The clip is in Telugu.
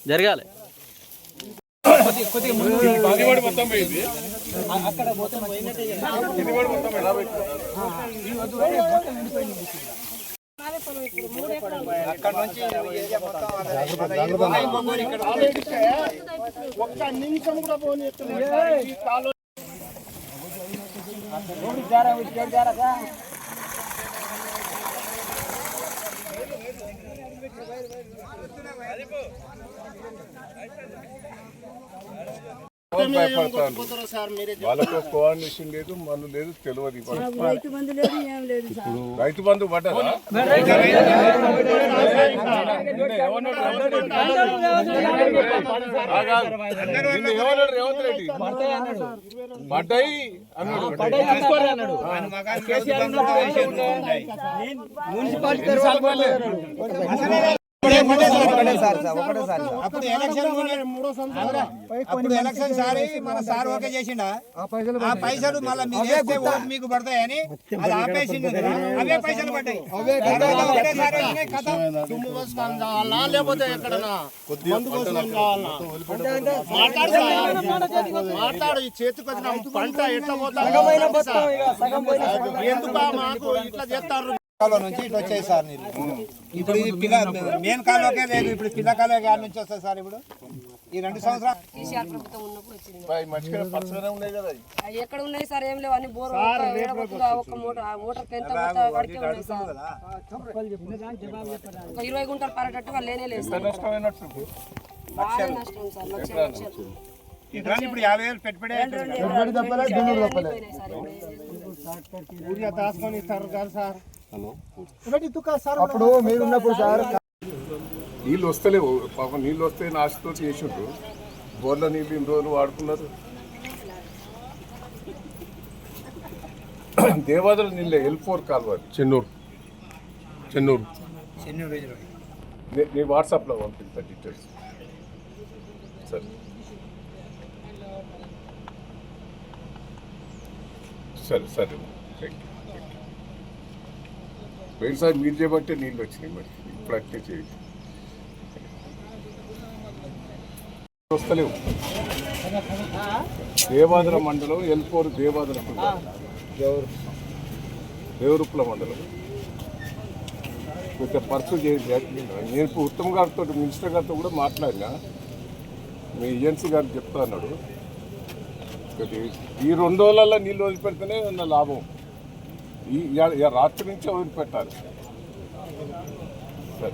జరగాలి అక్కడ నుంచి ఒక్క నిమిషం కూడా పోనీ వాళ్ళతో కోఆర్డినేషన్ లేదు, మన లేదు, తెలియదు. రైతు బంధు పడ్డదా? ఏమన్నాడు రేవంత్ రెడ్డి? పడ్డాయి అన్నాడు. అప్పుడు ఎలక్షన్ సారి మన సార్ ఓకే చేసిండా ఆ పైసలు మళ్ళీ మీరు వేస్తే ఓటు మీకు పడతాయని అది ఆపేసింది. అవే పైసలు పడ్డాయి. లేకపోతే ఎక్కడన్నా మాట్లాడు ఈ చేతికి వచ్చిన పంట ఎట్లా పోతా ఎందుకు మాకు ఇట్లా చేస్తారు నుంచి ఇట్లా వచ్చాయి సార్. ఇప్పుడు ఇది పిల్ల మెయిన్ కాలువకే లేదు, ఇప్పుడు పిల్ల కాలువ గారి నుంచి వస్తాయి సార్. ఇప్పుడు ఈ 2 సంవత్సరాలు ఎక్కడ ఉన్నాయి సార్? ఏం లేవు అన్ని బోర్ ఒక మోటార్ ఎంత వరకే ఉన్నాయి సార్. ఒక 20 గుంటలు పరేటట్టు వాళ్ళు లేనే లేదు సార్. బాగా నష్టం సార్. లక్షలు ఇప్పుడు 50,000 పెట్టుబడి దాచుకొని ఇస్తారు కదా సార్. అప్పుడు మీరున్నప్పుడు సార్ నీళ్ళు వస్తలేవు పాపం. నీళ్ళు వస్తే నాశతో చేసిండ్రు. బోర్ల నీళ్ళు ఇన్ని రోజులు వాడుకున్నారు. దేవాదుల నీళ్ళే L4 కాలువ చెన్నూరు. నీ వాట్సాప్లో పంపిస్తా డీటెయిల్స్. సరే థ్యాంక్ యూ. పోయినసారి మీరు చేయబట్టే నీళ్ళు వచ్చినాయి, మరి ఇప్పుడు అట్టే చేయండి. వస్తలేవు. దేవాదుల మండలం L4 దేవాదుల దేవరుప్పుల మండలం కొంచెం పర్సు చేసి నేను ఇప్పుడు ఉత్తమ్ గారితో మినిస్టర్ గారితో కూడా మాట్లాడినా. మీ ఏజెన్సీ గారికి చెప్తా అన్నాడు. ఈ 2 రోజులలో నీళ్ళు వదిలిపెడితేనే ఉన్న లాభం. ఈ రాత్రి నుంచే వదిలిపెట్టాలి. సరే